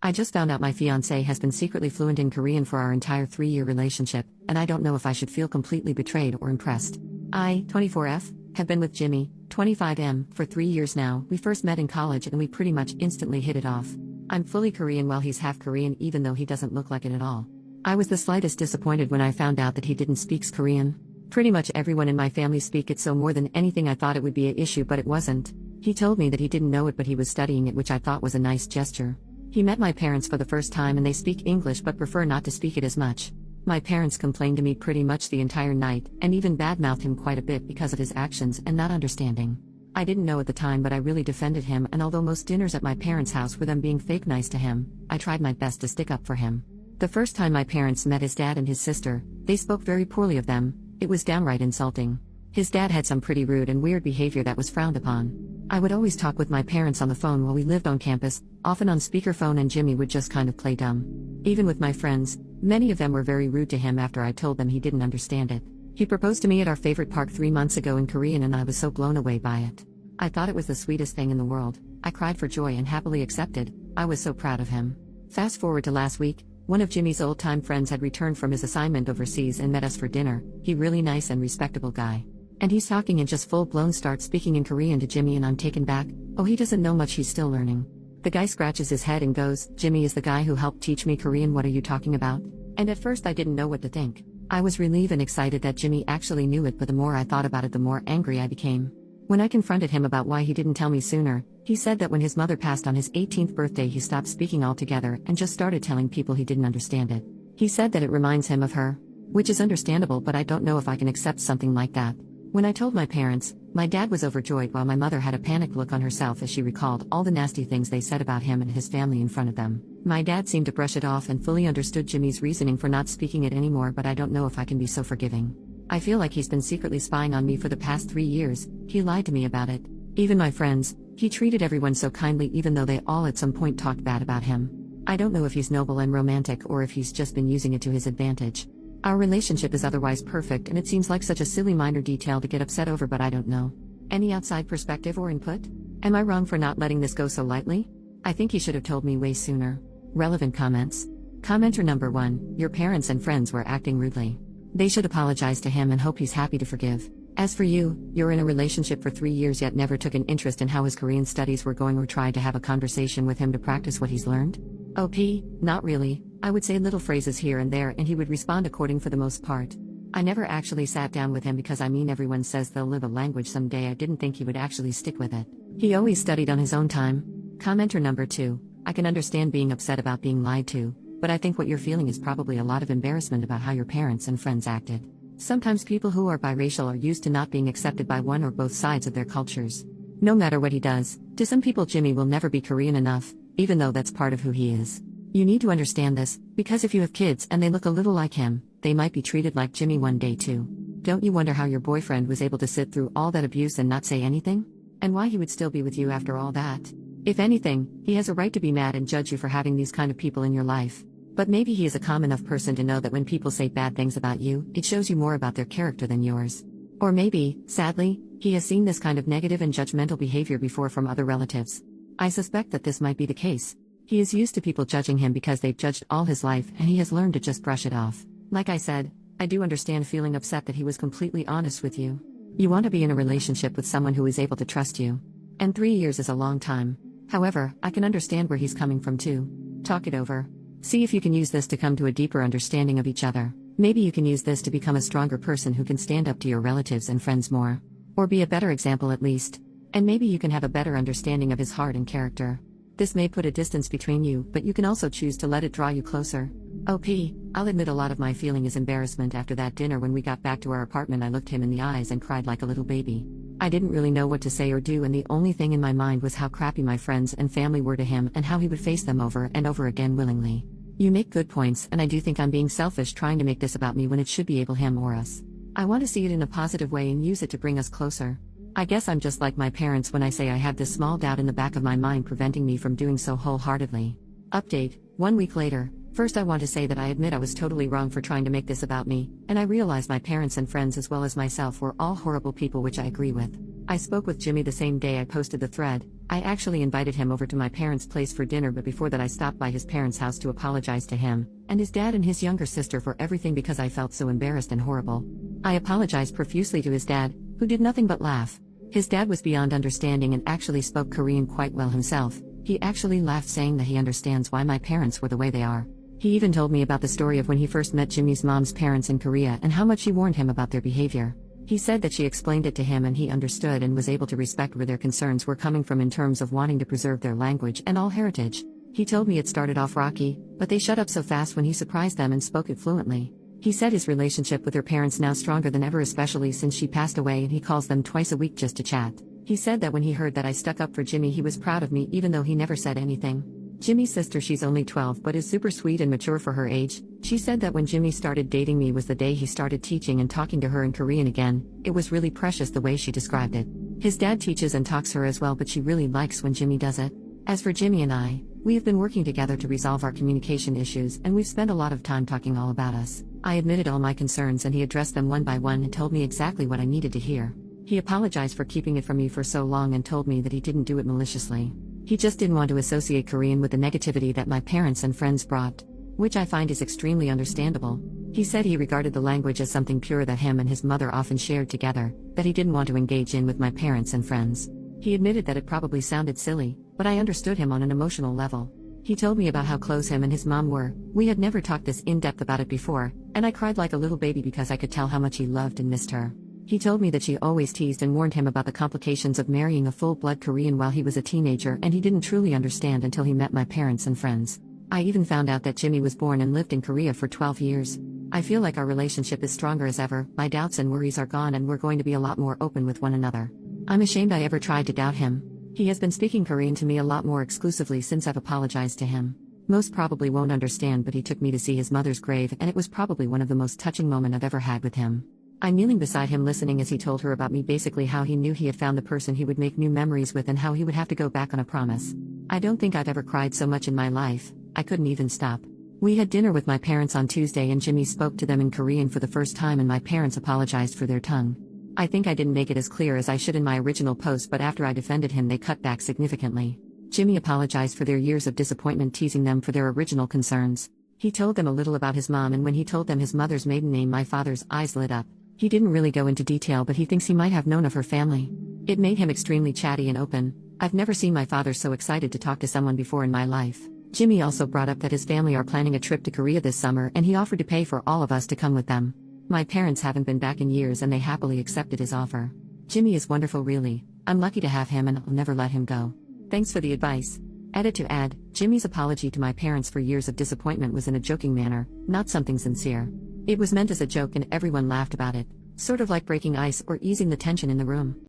I just found out my fiancé has been secretly fluent in Korean for our entire 3-year relationship, and I don't know if I should feel completely betrayed or impressed. I, 24F, have been with Jimmy, 25M, for 3 years now. We first met in college and we pretty much instantly hit it off. I'm fully Korean while he's half Korean, even though he doesn't look like it at all. I was the slightest disappointed when I found out that he didn't speak Korean. Pretty much everyone in my family speak it, so more than anything I thought it would be an issue, but it wasn't. He told me that he didn't know it but he was studying it, which I thought was a nice gesture. He met my parents for the first time and they speak English but prefer not to speak it as much. My parents complained to me pretty much the entire night, and even badmouthed him quite a bit because of his actions and not understanding. I didn't know at the time, but I really defended him, and although most dinners at my parents' house were them being fake nice to him, I tried my best to stick up for him. The first time my parents met his dad and his sister, they spoke very poorly of them. It was downright insulting. His dad had some pretty rude and weird behavior that was frowned upon. I would always talk with my parents on the phone while we lived on campus, often on speakerphone, and Jimmy would just kind of play dumb. Even with my friends, many of them were very rude to him after I told them he didn't understand it. He proposed to me at our favorite park 3 months ago in Korean and I was so blown away by it. I thought it was the sweetest thing in the world. I cried for joy and happily accepted. I was so proud of him. Fast forward to last week, one of Jimmy's old-time friends had returned from his assignment overseas and met us for dinner. He really nice and respectable guy. And he's talking and just full-blown starts speaking in Korean to Jimmy and I'm taken back. Oh, he doesn't know much, he's still learning. The guy scratches his head and goes, "Jimmy is the guy who helped teach me Korean, what are you talking about?" And at first I didn't know what to think. I was relieved and excited that Jimmy actually knew it, but the more I thought about it the more angry I became. When I confronted him about why he didn't tell me sooner, he said that when his mother passed on his 18th birthday he stopped speaking altogether and just started telling people he didn't understand it. He said that it reminds him of her. Which is understandable, but I don't know if I can accept something like that. When I told my parents, my dad was overjoyed while my mother had a panicked look on herself as she recalled all the nasty things they said about him and his family in front of them. My dad seemed to brush it off and fully understood Jimmy's reasoning for not speaking it anymore, but I don't know if I can be so forgiving. I feel like he's been secretly spying on me for the past 3 years. He lied to me about it. Even my friends, he treated everyone so kindly even though they all at some point talked bad about him. I don't know if he's noble and romantic or if he's just been using it to his advantage. Our relationship is otherwise perfect and it seems like such a silly minor detail to get upset over, but I don't know. Any outside perspective or input? Am I wrong for not letting this go so lightly? I think he should have told me way sooner. Relevant comments. Commenter number 1, your parents and friends were acting rudely. They should apologize to him and hope he's happy to forgive. As for you, you're in a relationship for 3 years yet never took an interest in how his Korean studies were going or tried to have a conversation with him to practice what he's learned? OP, not really. I would say little phrases here and there and he would respond according for the most part. I never actually sat down with him because everyone says they'll live a language someday. I didn't think he would actually stick with it. He always studied on his own time. Commenter number 2, I can understand being upset about being lied to, but I think what you're feeling is probably a lot of embarrassment about how your parents and friends acted. Sometimes people who are biracial are used to not being accepted by one or both sides of their cultures. No matter what he does, to some people Jimmy will never be Korean enough, even though that's part of who he is. You need to understand this, because if you have kids and they look a little like him, they might be treated like Jimmy one day too. Don't you wonder how your boyfriend was able to sit through all that abuse and not say anything? And why he would still be with you after all that? If anything, he has a right to be mad and judge you for having these kind of people in your life. But maybe he is a calm enough person to know that when people say bad things about you, it shows you more about their character than yours. Or maybe, sadly, he has seen this kind of negative and judgmental behavior before from other relatives. I suspect that this might be the case. He is used to people judging him because they've judged all his life and he has learned to just brush it off. Like I said, I do understand feeling upset that he was completely honest with you. You want to be in a relationship with someone who is able to trust you. And 3 years is a long time. However, I can understand where he's coming from too. Talk it over. See if you can use this to come to a deeper understanding of each other. Maybe you can use this to become a stronger person who can stand up to your relatives and friends more. Or be a better example at least. And maybe you can have a better understanding of his heart and character. This may put a distance between you, but you can also choose to let it draw you closer. OP, I'll admit a lot of my feeling is embarrassment. After that dinner when we got back to our apartment I looked him in the eyes and cried like a little baby. I didn't really know what to say or do and the only thing in my mind was how crappy my friends and family were to him and how he would face them over and over again willingly. You make good points and I do think I'm being selfish trying to make this about me when it should be able him or us. I want to see it in a positive way and use it to bring us closer. I guess I'm just like my parents when I say I have this small doubt in the back of my mind preventing me from doing so wholeheartedly. Update, 1 week later. First I want to say that I admit I was totally wrong for trying to make this about me, and I realize my parents and friends as well as myself were all horrible people, which I agree with. I spoke with Jimmy the same day I posted the thread, I actually invited him over to my parents' place for dinner, but before that I stopped by his parents' house to apologize to him, and his dad and his younger sister for everything because I felt so embarrassed and horrible. I apologized profusely to his dad, who did nothing but laugh. His dad was beyond understanding and actually spoke Korean quite well himself. He actually laughed, saying that he understands why my parents were the way they are. He even told me about the story of when he first met Jimmy's mom's parents in Korea and how much she warned him about their behavior. He said that she explained it to him and he understood and was able to respect where their concerns were coming from in terms of wanting to preserve their language and all heritage. He told me it started off rocky, but they shut up so fast when he surprised them and spoke it fluently. He said his relationship with her parents now stronger than ever, especially since she passed away, and he calls them twice a week just to chat. He said that when he heard that I stuck up for Jimmy, he was proud of me even though he never said anything. Jimmy's sister, she's only 12 but is super sweet and mature for her age. She said that when Jimmy started dating me was the day he started teaching and talking to her in Korean again. It was really precious the way she described it. His dad teaches and talks her as well, but she really likes when Jimmy does it. As for Jimmy and I, we have been working together to resolve our communication issues, and we've spent a lot of time talking all about us. I admitted all my concerns and he addressed them one by one and told me exactly what I needed to hear. He apologized for keeping it from me for so long and told me that he didn't do it maliciously. He just didn't want to associate Korean with the negativity that my parents and friends brought, which I find is extremely understandable. He said he regarded the language as something pure that him and his mother often shared together, that he didn't want to engage in with my parents and friends. He admitted that it probably sounded silly, but I understood him on an emotional level. He told me about how close him and his mom were. We had never talked this in-depth about it before, and I cried like a little baby because I could tell how much he loved and missed her. He told me that she always teased and warned him about the complications of marrying a full-blood Korean while he was a teenager, and he didn't truly understand until he met my parents and friends. I even found out that Jimmy was born and lived in Korea for 12 years. I feel like our relationship is stronger as ever, my doubts and worries are gone, and we're going to be a lot more open with one another. I'm ashamed I ever tried to doubt him. He has been speaking Korean to me a lot more exclusively since I've apologized to him. Most probably won't understand, but he took me to see his mother's grave, and it was probably one of the most touching moments I've ever had with him. I'm kneeling beside him listening as he told her about me, basically how he knew he had found the person he would make new memories with and how he would have to go back on a promise. I don't think I've ever cried so much in my life. I couldn't even stop. We had dinner with my parents on Tuesday and Jimmy spoke to them in Korean for the first time and my parents apologized for their tongue. I think I didn't make it as clear as I should in my original post, but after I defended him they cut back significantly. Jimmy apologized for their years of disappointment, teasing them for their original concerns. He told them a little about his mom, and when he told them his mother's maiden name, my father's eyes lit up. He didn't really go into detail, but he thinks he might have known of her family. It made him extremely chatty and open. I've never seen my father so excited to talk to someone before in my life. Jimmy also brought up that his family are planning a trip to Korea this summer and he offered to pay for all of us to come with them. My parents haven't been back in years and they happily accepted his offer. Jimmy is wonderful, really. I'm lucky to have him and I'll never let him go. Thanks for the advice. Edit to add, Jimmy's apology to my parents for years of disappointment was in a joking manner, not something sincere. It was meant as a joke and everyone laughed about it, sort of like breaking ice or easing the tension in the room.